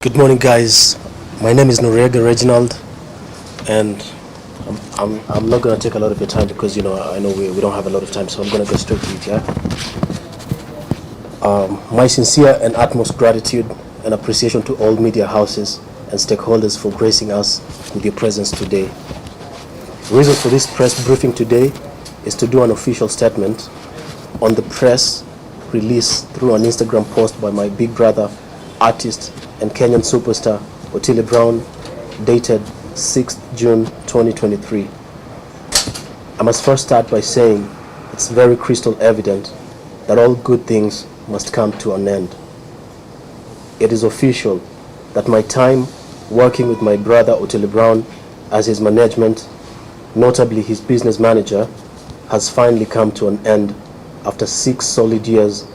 Good morning, guys. My name is Noriega Reginald, and I'm not gonna take a lot of your time because I know we don't have a lot of time, so I'm gonna go straight to it. Yeah. My sincere and utmost gratitude and appreciation to all media houses and stakeholders for gracing us with your presence today. The reason for this press briefing today is to do an official statement on the press release through an Instagram post by my big brother, artist and Kenyan superstar Otile Brown, dated 6th June 2023. I must first start by saying it's very crystal evident that all good things must come to an end. It is official that my time working with my brother Otile Brown as his management, notably his business manager, has finally come to an end after 6 solid years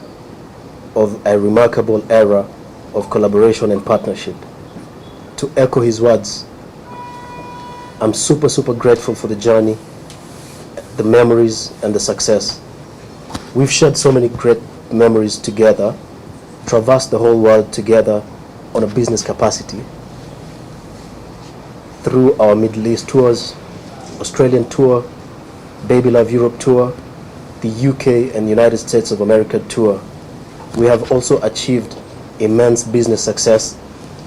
of a remarkable era of collaboration and partnership. To echo his words, I'm super grateful for the journey, the memories, and the success. We've shared so many great memories together, traversed the whole world together on a business capacity, through our Middle East tours, Australian tour, Baby Love Europe tour, the UK and United States of America tour. We have also achieved immense business success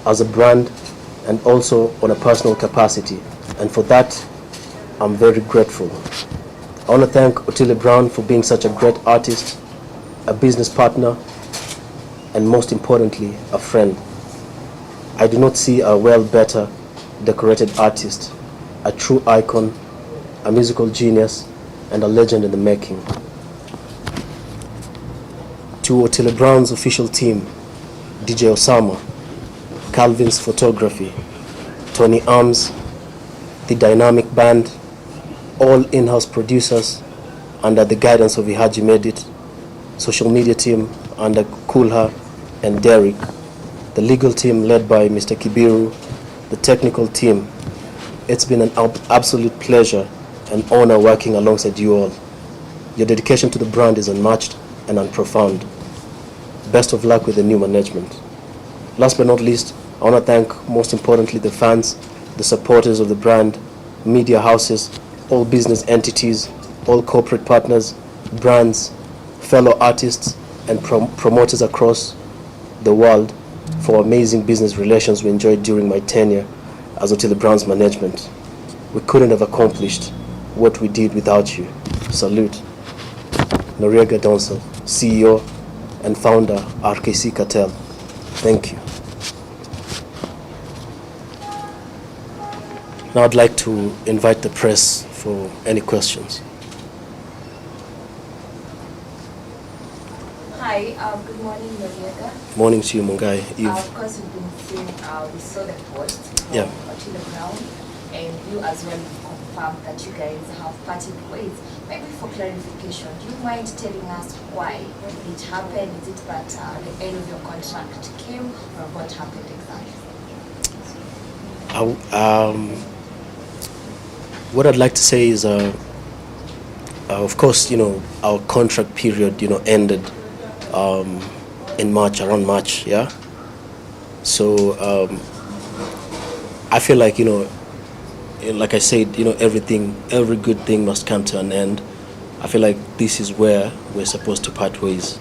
as a brand and also on a personal capacity, and for that I'm very grateful. I want to thank Otile Brown for being such a great artist, a business partner, and most importantly, a friend. I do not see a better decorated artist, a true icon, a musical genius, and a legend in the making. To Otile Brown's official team, DJ Osama, Calvin's Photography, Tony Arms, the Dynamic Band, all in-house producers under the guidance of Ihaji Medit, social media team under Kulha and Derek, the legal team led by Mr. Kibiru, the technical team. It's been an absolute pleasure and honor working alongside you all. Your dedication to the brand is unmatched and unprofound. Best of luck with the new management. Last but not least, I want to thank, most importantly, the fans, the supporters of the brand, media houses, all business entities, all corporate partners, brands, fellow artists, and promoters across the world for amazing business relations we enjoyed during my tenure as Otile Brown's management. We couldn't have accomplished what we did without you. Salute. Noriega Donsel, CEO and founder, RKC Cartel. Thank you. Now I'd like to invite the press for any questions. Hi, good morning, Noriega. Morning to you, Mungai. Of course, we've been seeing, we saw the post from Otile Brown, and you as well confirmed that you guys have parted ways. Maybe for clarification, do you mind telling us why it happened? Is it that the end of your contract came, or what happened exactly? What I'd like to say is, of course, our contract period, ended in March, around March, yeah. So I feel like, like I said, every good thing must come to an end. I feel like this is where we're supposed to part ways.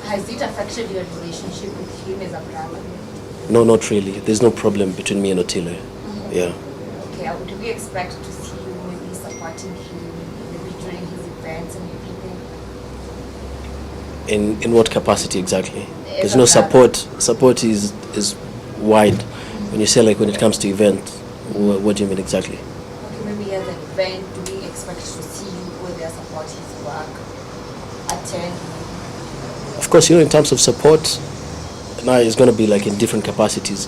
Has it affected your relationship with him as a brother? No, not really. There's no problem between me and Otile. Yeah. Okay, would we expect to see you maybe supporting him, maybe during his events and everything? In what capacity exactly? There's no support. Support is wide. When you say like when it comes to event, what do you mean exactly? Okay, maybe as an event, do we expect to see you go there, support his work, attend? Of course, in terms of support, now it's going to be like in different capacities.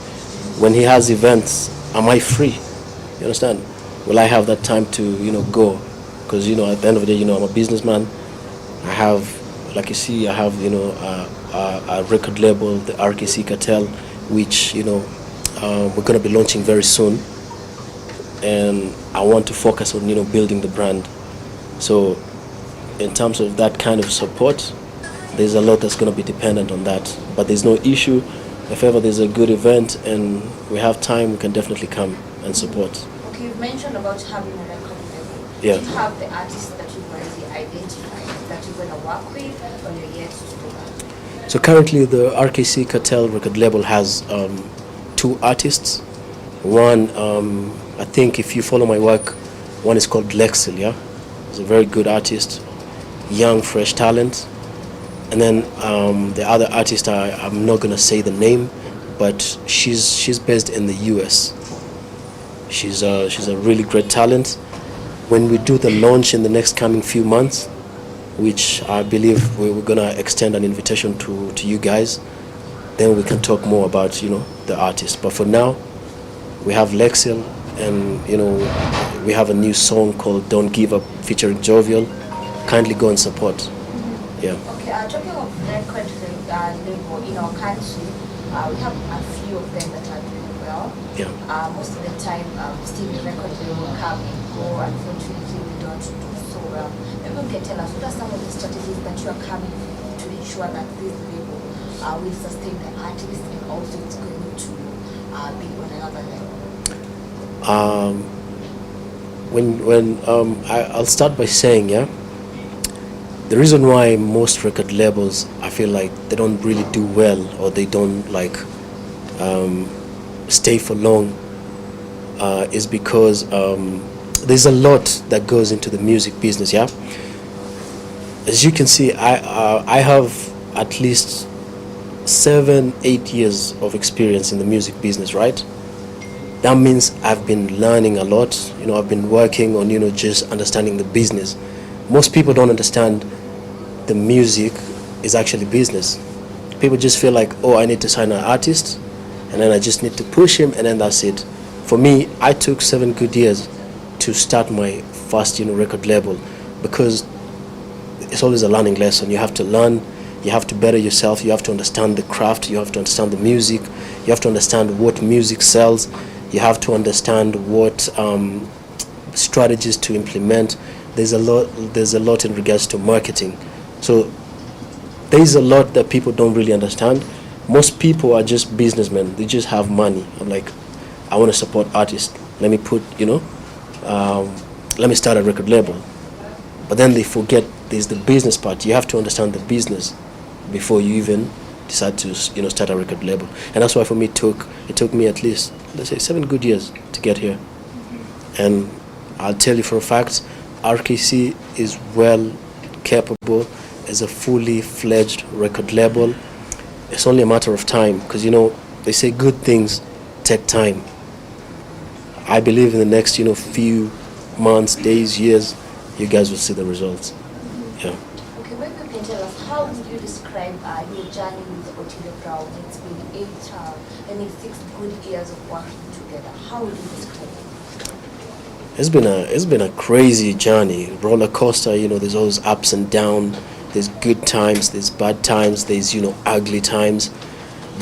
When he has events, am I free? You understand? Will I have that time to, go? Because, at the end of the day, I'm a businessman. I have, like you see, I have, a record label, the RKC Cartel, which, we're going to be launching very soon. And I want to focus on, building the brand. So in terms of that kind of support, there's a lot that's going to be dependent on that. But there's no issue if ever there's a good event and we have time, we can definitely come and support. Okay, you've mentioned about having a record label. Yeah. Do you have the artists that you've already identified that you're going to work with, or you're yet to do that? So currently the RKC Cartel record label has 2 artists. One, I think if you follow my work, one is called Lexil, yeah? He's a very good artist, young, fresh talent. And then the other artist, I'm not gonna say the name, but she's based in the US. She's a really great talent. When we do the launch in the next coming few months, which I believe we're gonna extend an invitation to you guys, then we can talk more about the artist. But for now, we have Lexil, and we have a new song called "Don't Give Up" featuring Jovial. Kindly go and support. Yeah. Okay, talking of record label in our country, we have a few of them that are doing well. Yeah. Most of the time, still the record label come and go. Unfortunately, we don't do so well. Maybe you can tell us what are some of the strategies that you are coming to ensure that this label will sustain the artist and also it's going to be on another level. I'll start by saying, yeah, the reason why most record labels, I feel like they don't really do well, or they don't stay for long, is because there's a lot that goes into the music business. Yeah, as you can see, I have at least 7-8 years of experience in the music business, right? That means I've been learning a lot. I've been working on just understanding the business. Most people don't understand the music is actually business. People just feel like, oh, I need to sign an artist and then I just need to push him and then that's it. For me, I took 7 good years to start my first record label, because it's always a learning lesson. You have to learn, you have to better yourself, you have to understand the craft, you have to understand the music, you have to understand what music sells, you have to understand what strategies to implement. There's a lot in regards to marketing. So there's a lot that people don't really understand. Most people are just businessmen. They just have money. I'm like, I want to support artists. Let me put, let me start a record label. But then they forget there's the business part. You have to understand the business before you even decide to, start a record label. And that's why for me it took me at least, let's say, 7 good years to get here. And I'll tell you for a fact, RKC is well capable as a fully fledged record label. It's only a matter of time, because they say good things take time. I believe in the next few months, days, years, you guys will see the results. Yeah. Okay, maybe you can tell us, how would you describe your journey with Otile Brown? It's been 6 good years of working together. How would you describe it? It's been a crazy journey, roller coaster. There's always ups and downs. There's good times, there's bad times, there's ugly times.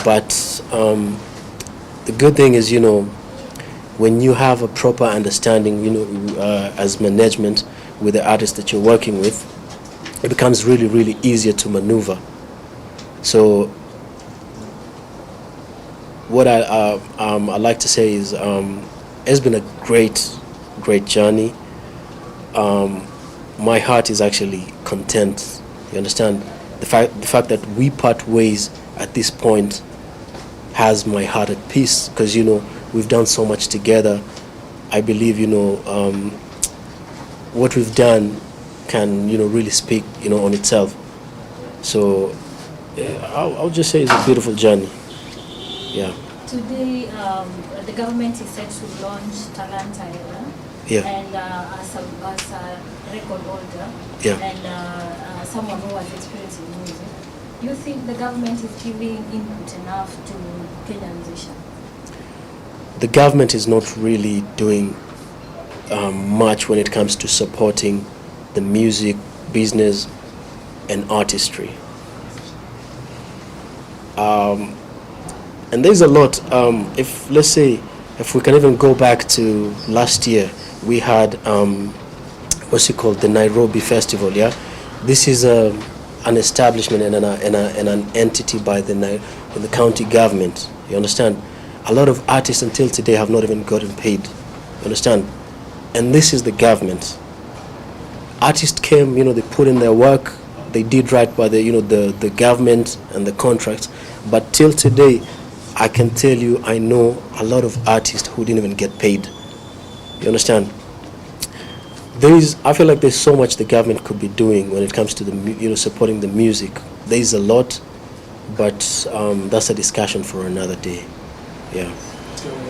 But the good thing is, when you have a proper understanding, as management with the artist that you're working with, it becomes really, really easier to maneuver. So what I like to say is, it's been a great journey. My heart is actually content. You understand? The fact that we part ways at this point has my heart at peace, because we've done so much together. I believe what we've done can really speak on itself. So I'll just say it's a beautiful journey. Yeah. Today, the government is set to launch Talanta Era. Yeah. And as a record holder, yeah, and someone who has experience in music, do you think the government is giving input enough to Kenyan musicians? The government is not really doing much when it comes to supporting the music business and artistry. And there's a lot. If we can even go back to last year, we had the Nairobi Festival. Yeah, this is an establishment and an entity by the in the county government. You understand? A lot of artists until today have not even gotten paid. You understand? And this is the government. Artists came, they put in their work, they did right by the government and the contracts, but till today, I can tell you, I know a lot of artists who didn't even get paid. You understand? I feel like there's so much the government could be doing when it comes to the, supporting the music. There is a lot, but that's a discussion for another day. Yeah.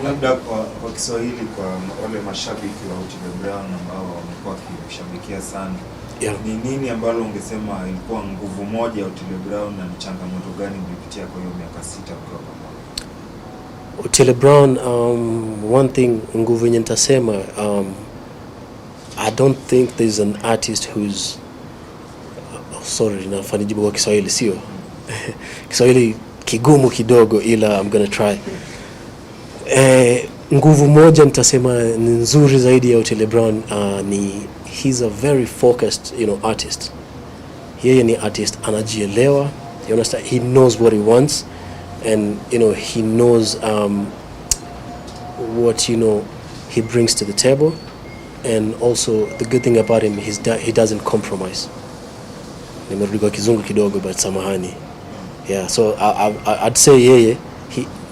Labda kwa Kiswahili kwa wale mashabiki wa Otile Brown ambao wamekuwa wakishabikia sana. Yeah. Ni nini ambalo ungesema ilikuwa nguvu moja ya Otile Brown na ni changamoto gani mlipitia kwa hiyo miaka 6 mkiwa pamoja? Otile Brown, one thing nguvu yenye nitasema, I don't think there's an artist who's sorry, nafanya jibu kwa Kiswahili sio. Kiswahili kigumu kidogo ila I'm gonna try. Nguvu moja nitasema ni nzuri zaidi ya Otile Brown, he's a very focused, artist. Yeye ni artist anajielewa, you understand? He knows what he wants, and he knows what he brings to the table, and also the good thing about him is that he doesn't compromise. Nimerudi kwa kizungu kidogo but samahani. Yeah, so I'd say yeye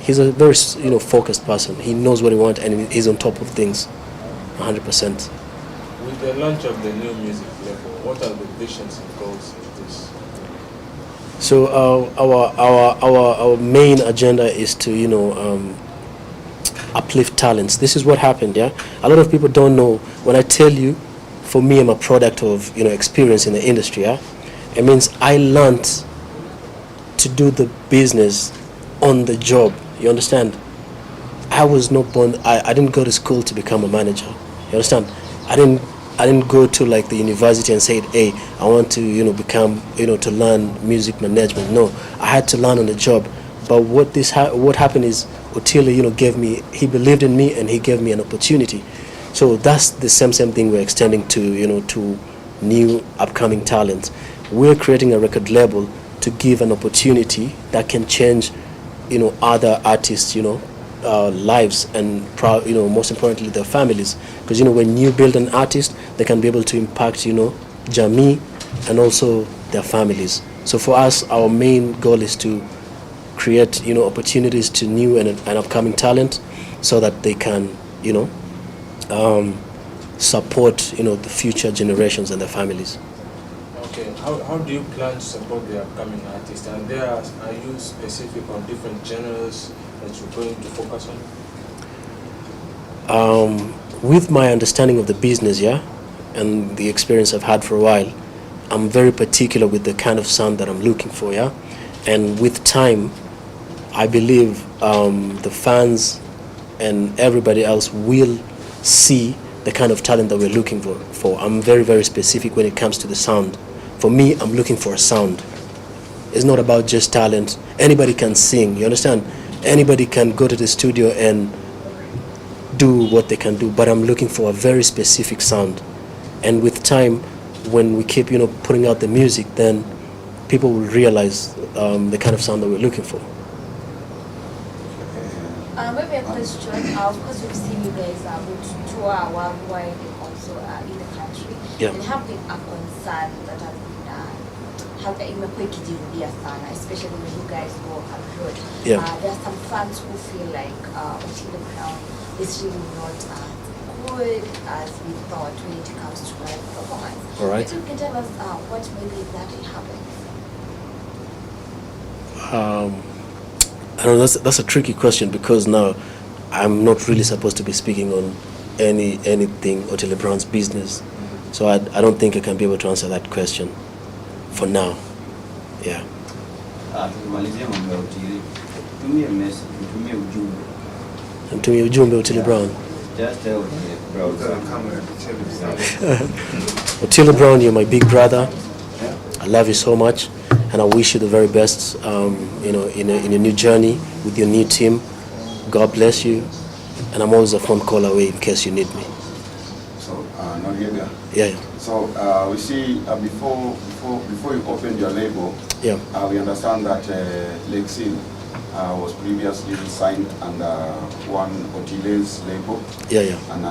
he's a very focused person. He knows what he wants and he's on top of things 100%. With the launch of the new music label, what are the visions and goals of this? So our main agenda is to uplift talents. This is what happened. Yeah, a lot of people don't know. When I tell you, for me, I'm a product of experience in the industry. Yeah, it means I learned to do the business on the job. You understand? I was not born. I didn't go to school to become a manager. You understand? I didn't go to like the university and say, hey, I want to become to learn music management. No, I had to learn on the job. But what happened is Otile he believed in me and he gave me an opportunity. So that's the same thing we're extending to to new upcoming talent. We're creating a record label to give an opportunity that can change other artists lives and most importantly their families, because when you build an artist, they can be able to impact jamii and also their families. So for us, our main goal is to create opportunities to new and upcoming talent so that they can support the future generations and their families. Okay, how do you plan to support the upcoming artists? And are you specific on different genres that you're going to focus on? With my understanding of the business, and the experience I've had for a while, I'm very particular with the kind of sound that I'm looking for, and with time, I believe the fans and everybody else will see the kind of talent that we're looking for. I'm very, very specific when it comes to the sound. For me, I'm looking for a sound. It's not about just talent. Anybody can sing, you understand? Anybody can go to the studio and do what they can do, but I'm looking for a very specific sound. And with time, when we keep putting out the music, then people will realize the kind of sound that we're looking for. Maybe a question. Of course, we've seen you guys go to tour worldwide and also in the country. Yeah. And have been a concern that has been imekuwa ikijirudia sana, especially when you guys go abroad. Yeah. There are some fans who feel like Otile Brown is really not as good as we thought when it comes to live performance. All right. Maybe you can tell us what maybe exactly happened. I don't know, that's a tricky question, because now I'm not really supposed to be speaking on anything Otile Brown's business. So I don't think I can be able to answer that question for now. Yeah. Mtumie ujumbe Otile Brown. Just tell Otile Brown, you're my big brother. I love you so much, and I wish you the very best. In a new journey with your new team. God bless you, and I'm always a phone call away in case you need me. So now here we are. Yeah. So we see before you opened your label, Yeah. we understand that Lexin was previously signed under one Otile's label. And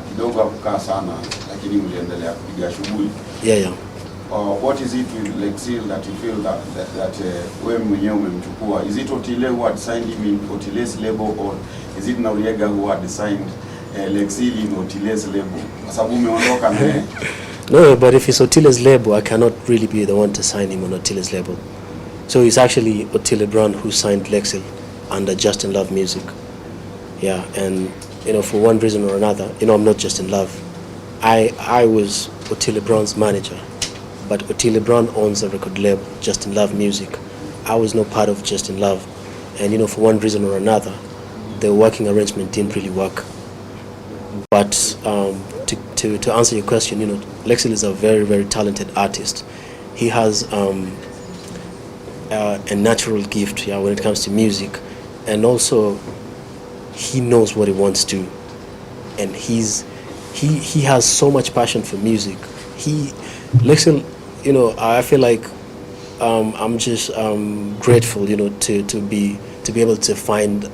kidogo hakukaa sana, lakini mliendelea kupiga shughuli. What is it with Lexil that you feel that wewe mwenyewe umemchukua? Is it Otile who had signed him in Otile's label, or is it Noriega who had signed Lexil in Otile's label? Sababu umeondoka na No, but if it's Otile's label, I cannot really be the one to sign him on Otile's label. So it's actually Otile Brown who signed Lexil under Just in Love Music. Yeah, and for one reason or another, I'm not Just in Love. I was Otile Brown's manager, but Otile Brown owns a record label, Just in Love Music. I was no part of Just in Love, and for one reason or another, the working arrangement didn't really work. But to answer your question, Lexil is a very, very talented artist. He has a natural gift, when it comes to music, and also he knows what he wants to, and he has so much passion for music. Lexil, I feel like I'm just grateful, to be able to find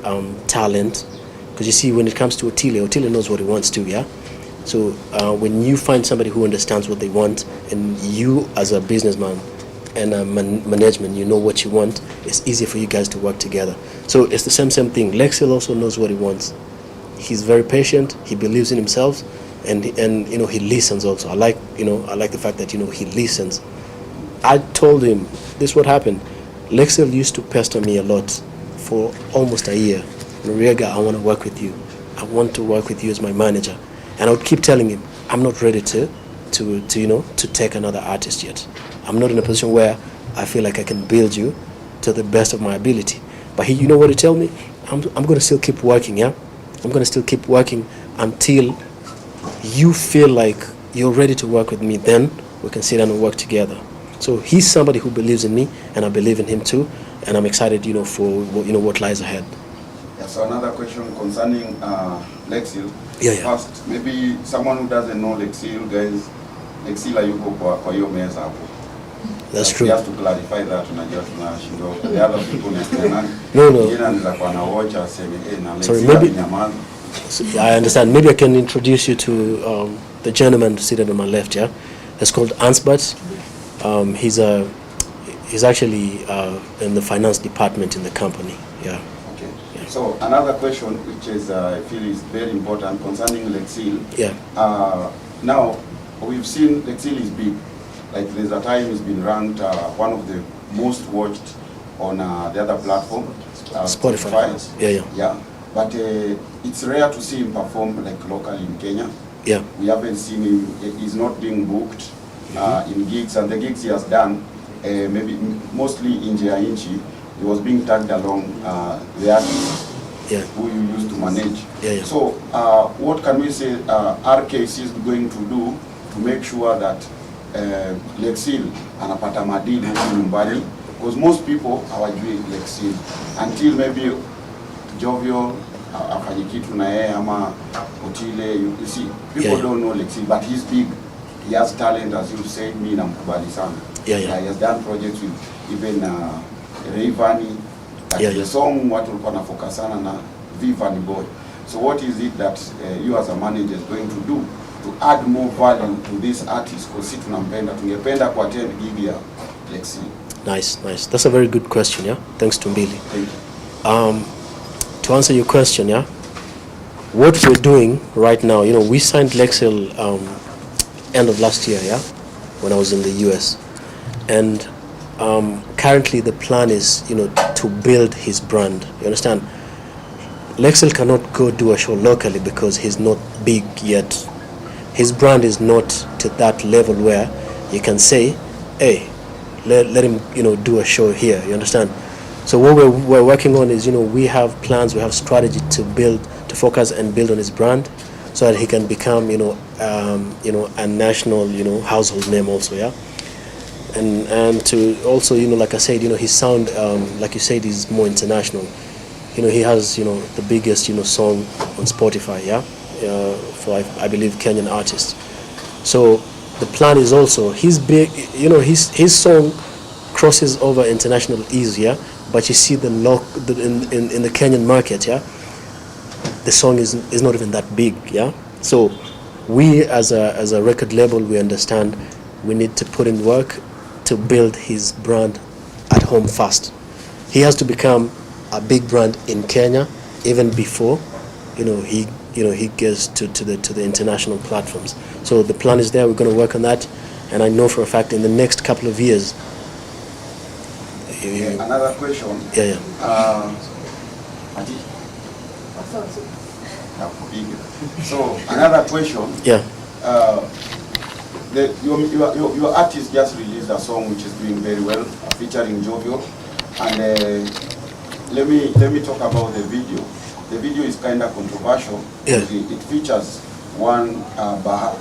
talent, because you see, when it comes to Otile knows what he wants to, yeah. So when you find somebody who understands what they want, and you as a businessman and a management, you know what you want, it's easier for you guys to work together. So it's the same thing. Lexil also knows what he wants. He's very patient. He believes in himself, and he listens also. I like the fact that he listens. I told him this what happened. Lexil used to pester me a lot for almost a year. Noriega, I want to work with you. I want to work with you as my manager. And I would keep telling him, I'm not ready to take another artist yet. I'm not in a position where I feel like I can build you to the best of my ability. But he, what he tell me? I'm going to still keep working, yeah? I'm going to still keep working until you feel like you're ready to work with me. Then we can sit down and work together. So he's somebody who believes in me, and I believe in him too. And I'm excited, for what lies ahead. Yeah, so another question concerning Lexil. First, maybe someone who doesn't know Lexil, guys, Lexil ayuko kwa hiyo meza hapo. That's true. We have to clarify that. The other people No. Sorry, maybe. I understand. Maybe I can introduce you to the gentleman seated on my left. Yeah, it's called Ansbert. He's actually in the finance department in the company. Yeah. Okay. Yeah. So another question, which is I feel is very important concerning Lexil. Yeah. Now we've seen Lexil is big. Like there's a time it's been ranked one of the most watched on the other platform, Spotify. Yeah. But it's rare to see him perform like locally in Kenya. Yeah. We haven't seen him. He's not being booked in gigs, and the gigs he has done, maybe mostly in Inchi, he was being tagged along the artists who you used to manage. Yeah. So what can we say RKC is going to do to make sure that Lexil anapata madili huku nyumbani, because most people hawajui Lexil until maybe Jovio afanye kitu na yeye ama Otile. You see, people don't know Lexil, but he's big. He has talent, as you said. Me namkubali sana. He has done projects with even Rayvanny. The song watu walikuwa na focus sana na Vivani Boy. So what is it that you as a manager is going to do to add more value to this artist? Because si tunampenda, tungependa kwa attend gig ya Lexil. Nice. That's a very good question, yeah? Thanks to Mbili. Thank you. To answer your question, yeah? What we're doing right now, we signed Lexil end of last year, yeah? When I was in the US. And currently the plan is, to build his brand. You understand? Lexil cannot go do a show locally because he's not big yet. His brand is not to that level where you can say, hey, let him, do a show here. You understand? So what we're working on is, we have plans, we have strategy to focus and build on his brand, so that he can become, a national, household name also, yeah. And to also, like I said, his sound, like you said, is more international. He has, the biggest, song on Spotify, yeah, for I believe Kenyan artists. So the plan is also his big, his song crosses over international easier, But you see in the Kenyan market, yeah, the song is not even that big, yeah. So we as a record label, we understand we need to put in work to build his brand at home first. He has to become a big brand in Kenya even before he gets to the international platforms. So the plan is there. We're going to work on that, and I know for a fact in the next couple of years. Another question. Yeah. Bahati? So another question. Yeah. Your artist just released a song which is doing very well, featuring Jovial, and let me talk about the video. The video is kind of controversial. Yeah. It features one Bahati.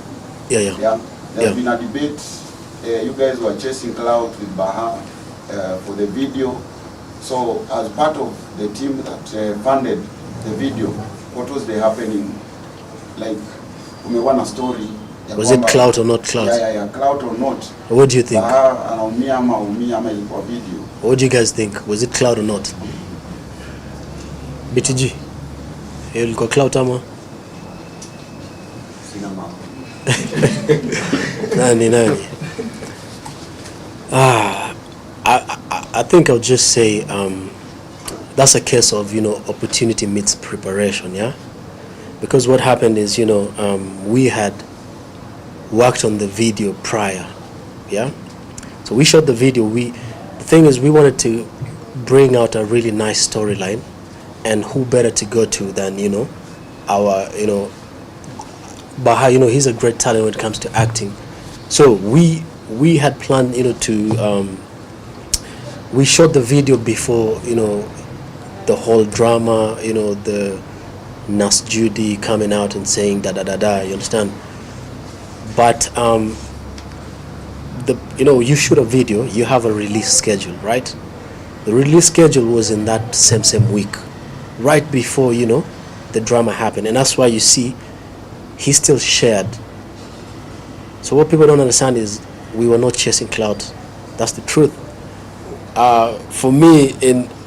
Yeah. There's been a debate. You guys were chasing Clout with Bahati for the video. So as part of the team that funded the video, what was the happening? Like, umeona story. Was it Clout or not Clout? Yeah, Clout or not. What do you think? Anaumia ama ilikuwa video. What do you guys think? Was it Clout or not? BTG. Ilikuwa Clout ama? Sina mambo. Nani. I think I'll just say that's a case of opportunity meets preparation, yeah. Because what happened is we had worked on the video prior, yeah. So we shot the video. The thing is, we wanted to bring out a really nice storyline, and who better to go to than our Baha. He's a great talent when it comes to acting. So we had planned to we shot the video before the whole drama, the Nas Judy coming out and saying da. You understand? But you shoot a video, you have a release schedule, right? The release schedule was in that same week, right before the drama happened, and that's why you see he still shared. So what people don't understand is we were not chasing Clout. That's the truth. For me,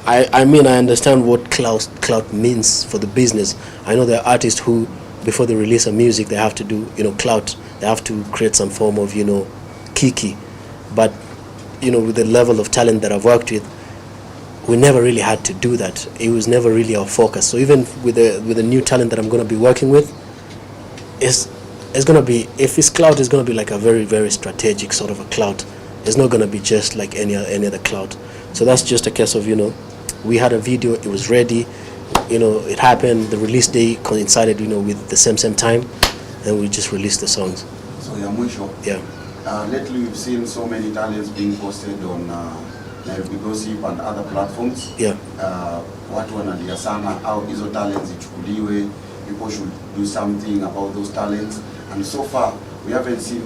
I understand what Clout means for the business. I know there are artists who, before they release a music, they have to do Clout. They have to create some form of kiki. But with the level of talent that I've worked with, we never really had to do that. It was never really our focus. So even with the new talent that I'm going to be working with, it's going to be, if it's Clout, it's going to be like a very, very strategic sort of a Clout. It's not going to be just like any other Clout. So that's just a case of we had a video, it was ready, it happened, the release day coincided with the same time, and we just released the songs. So yeah. Lately we've seen so many talents being posted on Nairobi Gossip and other platforms. Yeah. Watu wanalia sana au hizo talents ichukuliwe, people should do something about those talents, and so far we haven't seen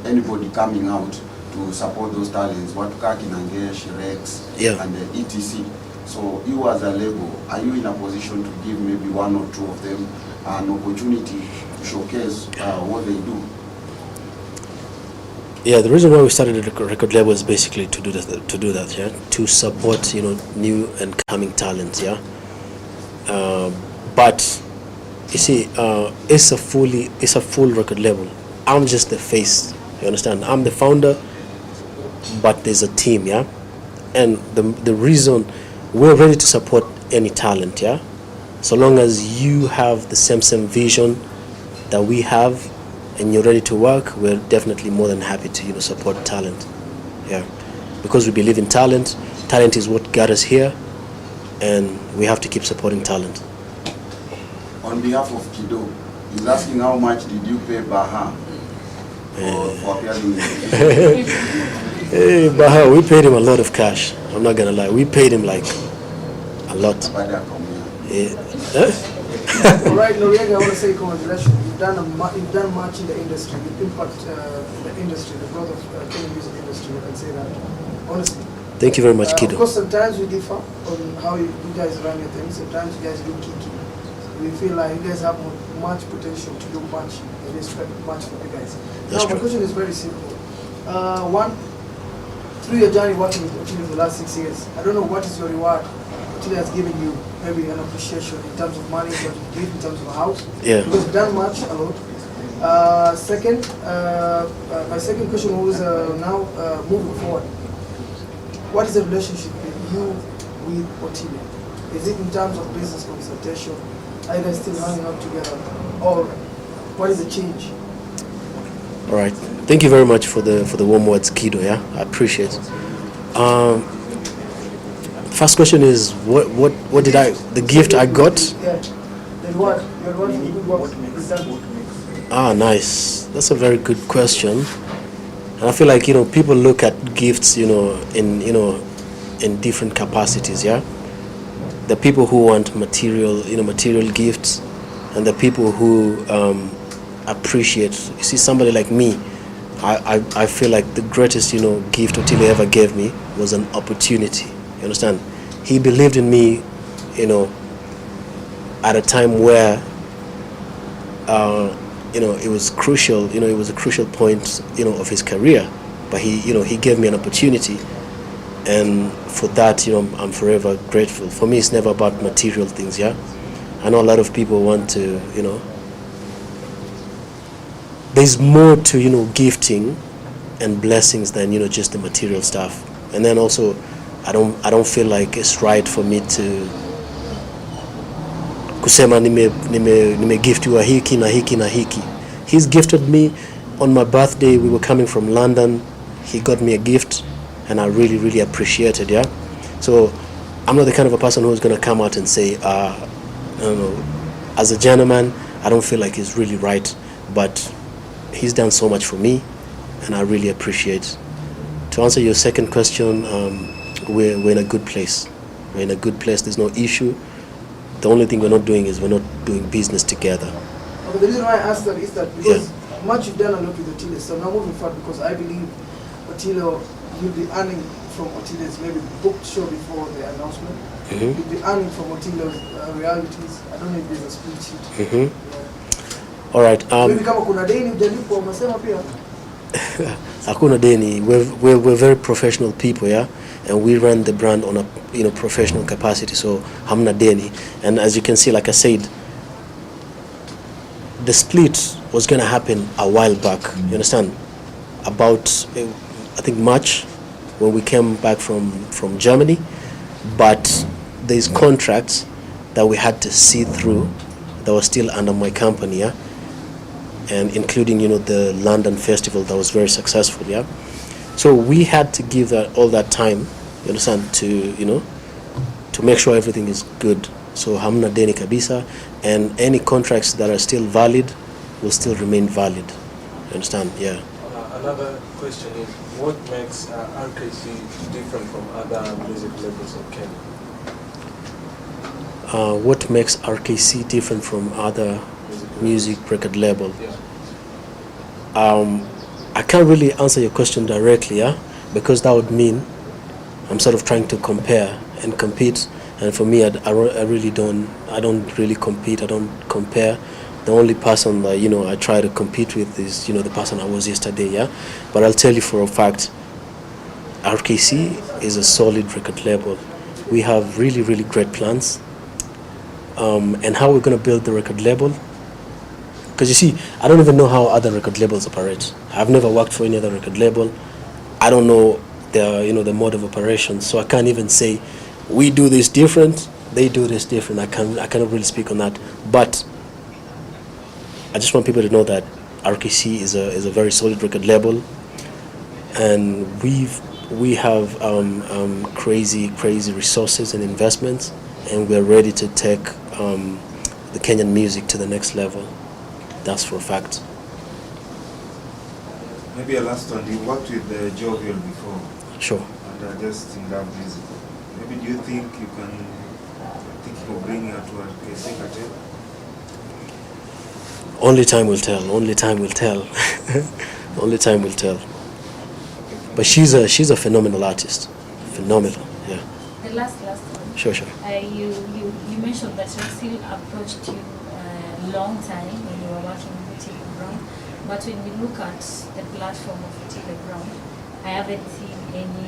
anybody coming out to support those talents. Watu kaki Nangesh, Rex, and etc. So you as a label, are you in a position to give maybe one or two of them an opportunity to showcase what they do? Yeah, the reason why we started the record label is basically to do that, yeah, to support new and coming talents, yeah. But you see, it's a full record label. I'm just the face. You understand? I'm the founder, but there's a team, yeah. And the reason we're ready to support any talent, yeah, so long as you have the same vision that we have, and you're ready to work, we're definitely more than happy to support talent, yeah, because we believe in talent. Talent is what got us here, and we have to keep supporting talent. On behalf of Kido, he's asking how much did you pay Baha for appearing? Hey, Baha, we paid him a lot of cash. I'm not gonna lie, we paid him like a lot. All right, Noriega, I want to say congratulations. You've done much in the industry. You impact the industry, the growth of Kenyan music industry. I can say that honestly. Thank you very much, Kido. Of course, sometimes we differ on how you guys run your things. Sometimes you guys do kiki. We feel like you guys have much potential to do much. We expect much from you guys. That's now, true. my question is very simple. One, through your journey working with Otile for the last 6 years, I don't know what is your reward Otile has given you, maybe an appreciation in terms of money, in terms of gift, in terms of a house. Yeah. Because you've done much, a lot. My second question was now moving forward. What is the relationship with you with Otile? Is it in terms of business consultation? Are you guys still hanging out together? Or what is the change? All right. Thank you very much for the warm words, Kido. Yeah, I appreciate it. First question is what did the gift I got? Yeah. The reward. Your reward for good work is done. Ah, nice. That's a very good question. And I feel like, people look at gifts, in different capacities, yeah? The people who want material gifts, and the people who appreciate. You see, somebody like me, I feel like the greatest, gift Otile ever gave me was an opportunity. You understand? He believed in me, at a time where, it was crucial. It was a crucial point, of his career. But he gave me an opportunity, and for that, I'm forever grateful. For me, it's never about material things. Yeah, I know a lot of people want to, There's more to gifting and blessings than just the material stuff. And then also, I don't feel like it's right for me to kusema nime giftiwa hiki na hiki na hiki. He's gifted me on my birthday. We were coming from London. He got me a gift, and I really, really appreciate it. Yeah. So I'm not the kind of a person who's gonna come out and say, I don't know, as a gentleman, I don't feel like it's really right, but he's done so much for me, and I really appreciate. To answer your second question, we're in a good place. We're in a good place. There's no issue. The only thing we're not doing is we're not doing business together. Okay, the reason why I asked that is that because much you've done a lot with Otile, so now moving forward, because I believe Otile, you'll be earning from Otile's maybe booked show before the announcement. Mm-hmm. You'll be earning from Otile's realities. I don't know if there's a split sheet. Mm-hmm. Yeah. All right. Maybe kama kuna deni mjalipo umesema pia. Hakuna deni. We're very professional people, yeah, and we run the brand on a professional capacity. So hamna deni, and as you can see, like I said, the split was gonna happen a while back. You understand? About I think March, when we came back from Germany, but there's contracts that we had to see through that was still under my company, yeah, and including the London festival that was very successful, yeah. So we had to give all that time, you understand, to to make sure everything is good. So hamna deni kabisa, and any contracts that are still valid will still remain valid. You understand? Yeah. Another question is, what makes RKC different from other music labels in Kenya? What makes RKC different from other music record label? Yeah. I can't really answer your question directly, yeah, because that would mean I'm sort of trying to compare and compete, and for me, I really don't. I don't really compete. I don't compare. The only person that I try to compete with is the person I was yesterday, yeah. But I'll tell you for a fact, RKC is a solid record label. We have really, really great plans, and how we're gonna build the record label. Because you see, I don't even know how other record labels operate. I've never worked for any other record label. I don't know the mode of operation, so I can't even say we do this different, they do this different. I cannot really speak on that. But I just want people to know that RKC is a very solid record label, and we have crazy resources and investments, and we're ready to take the Kenyan music to the next level. That's for a fact. Maybe a last one. You worked with Jovial before. Sure. And just in that music. Maybe do you think you can think of bringing her to a RKC? Only time will tell. Only time will tell. Only time will tell. But she's a phenomenal artist. Phenomenal. Yeah. The last one. Sure. You mentioned that Rexil approached you a long time when you were working with Otile Brown. But when we look at the platform of Otile Brown, I haven't seen any